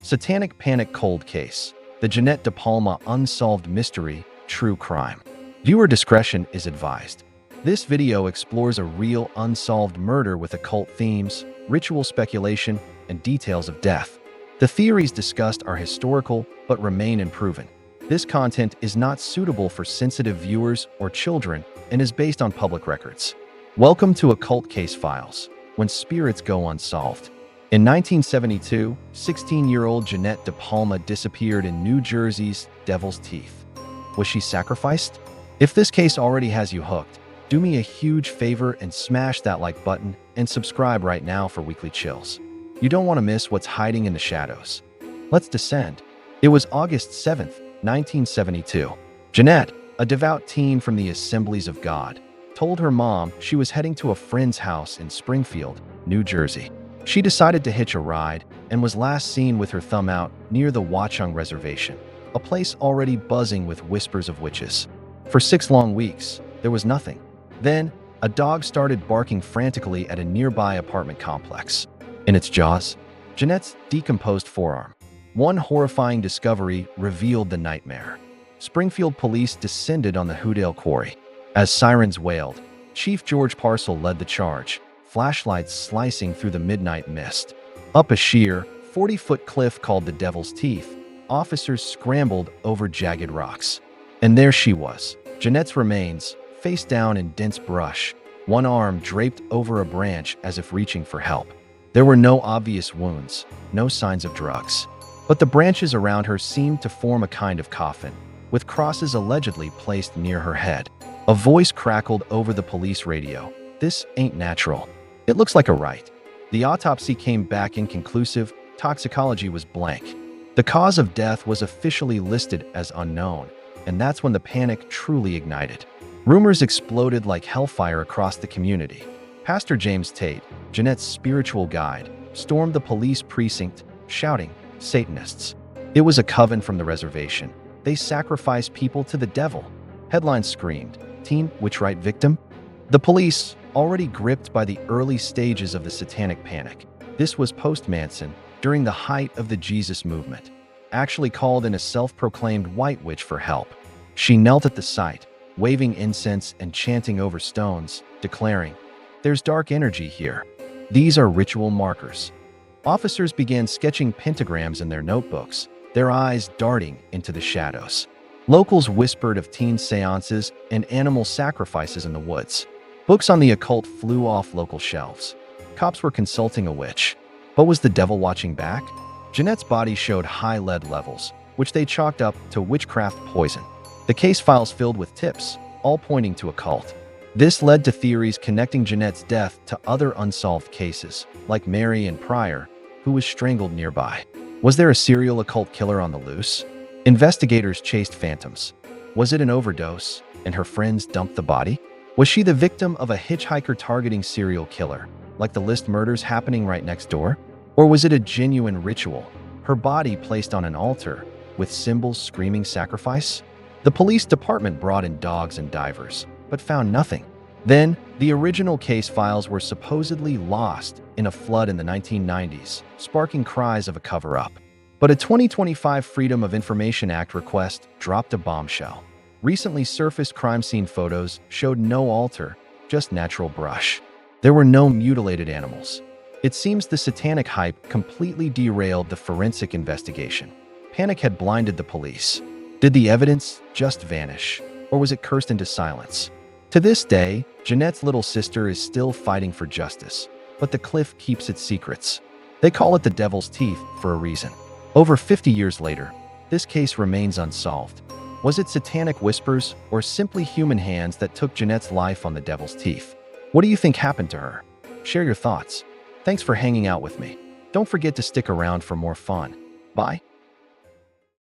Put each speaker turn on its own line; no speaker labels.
Satanic Panic Cold Case, the Jeannette DePalma Unsolved Mystery True Crime. Viewer discretion is advised. This video explores a real unsolved murder with occult themes, ritual speculation, and details of death. The theories discussed are historical but remain unproven. This content is not suitable for sensitive viewers or children and is based on public records. Welcome to Occult Case Files, when spirits go unsolved. In 1972, 16-year-old Jeannette DePalma disappeared in New Jersey's Devil's Teeth. Was she sacrificed? If this case already has you hooked, do me a huge favor and smash that like button and subscribe right now for weekly chills. You don't want to miss what's hiding in the shadows. Let's descend. It was August 7th, 1972. Jeannette, a devout teen from the Assemblies of God, told her mom she was heading to a friend's house in Springfield, New Jersey. She decided to hitch a ride and was last seen with her thumb out near the Watchung Reservation, a place already buzzing with whispers of witches. For 6 long weeks, there was nothing. Then, a dog started barking frantically at a nearby apartment complex. In its jaws, Jeannette's decomposed forearm. One horrifying discovery revealed the nightmare. Springfield police descended on the Hoodale quarry. As sirens wailed, Chief George Parcell led the charge, flashlights slicing through the midnight mist. Up a sheer, 40-foot cliff called the Devil's Teeth, officers scrambled over jagged rocks. And there she was, Jeannette's remains, face down in dense brush, one arm draped over a branch as if reaching for help. There were no obvious wounds, no signs of drugs. But the branches around her seemed to form a kind of coffin, with crosses allegedly placed near her head. A voice crackled over the police radio. "This ain't natural. It looks like a rite." The autopsy came back inconclusive. Toxicology was blank. The cause of death was officially listed as unknown, and that's when the panic truly ignited. Rumors exploded like hellfire across the community. Pastor James Tate, Jeannette's spiritual guide, stormed the police precinct, shouting, "Satanists." It was a coven from the reservation. They sacrificed people to the devil. Headlines screamed, "Teen witch-rite victim?" The police, already gripped by the early stages of the Satanic Panic. This was post-Manson, during the height of the Jesus movement, actually called in a self-proclaimed white witch for help. She knelt at the site, waving incense and chanting over stones, declaring, "There's dark energy here. These are ritual markers." Officers began sketching pentagrams in their notebooks, their eyes darting into the shadows. Locals whispered of teen seances and animal sacrifices in the woods. Books on the occult flew off local shelves. Cops were consulting a witch. But was the devil watching back? Jeannette's body showed high lead levels, which they chalked up to witchcraft poison. The case files filled with tips, all pointing to occult. This led to theories connecting Jeannette's death to other unsolved cases, like Mary and Pryor, who was strangled nearby. Was there a serial occult killer on the loose? Investigators chased phantoms. Was it an overdose, and her friends dumped the body? Was she the victim of a hitchhiker targeting serial killer, like the list murders happening right next door? Or was it a genuine ritual, her body placed on an altar, with symbols screaming sacrifice? The police department brought in dogs and divers, but found nothing. Then, the original case files were supposedly lost in a flood in the 1990s, sparking cries of a cover-up. But a 2025 Freedom of Information Act request dropped a bombshell. Recently surfaced crime scene photos showed no altar, just natural brush. There were no mutilated animals. It seems the satanic hype completely derailed the forensic investigation. Panic had blinded the police. Did the evidence just vanish, or was it cursed into silence? To this day, Jeannette's little sister is still fighting for justice, but the cliff keeps its secrets. They call it the Devil's Teeth for a reason. Over 50 years later, this case remains unsolved. Was it satanic whispers or simply human hands that took Jeannette's life on the Devil's Teeth? What do you think happened to her? Share your thoughts. Thanks for hanging out with me. Don't forget to stick around for more fun. Bye.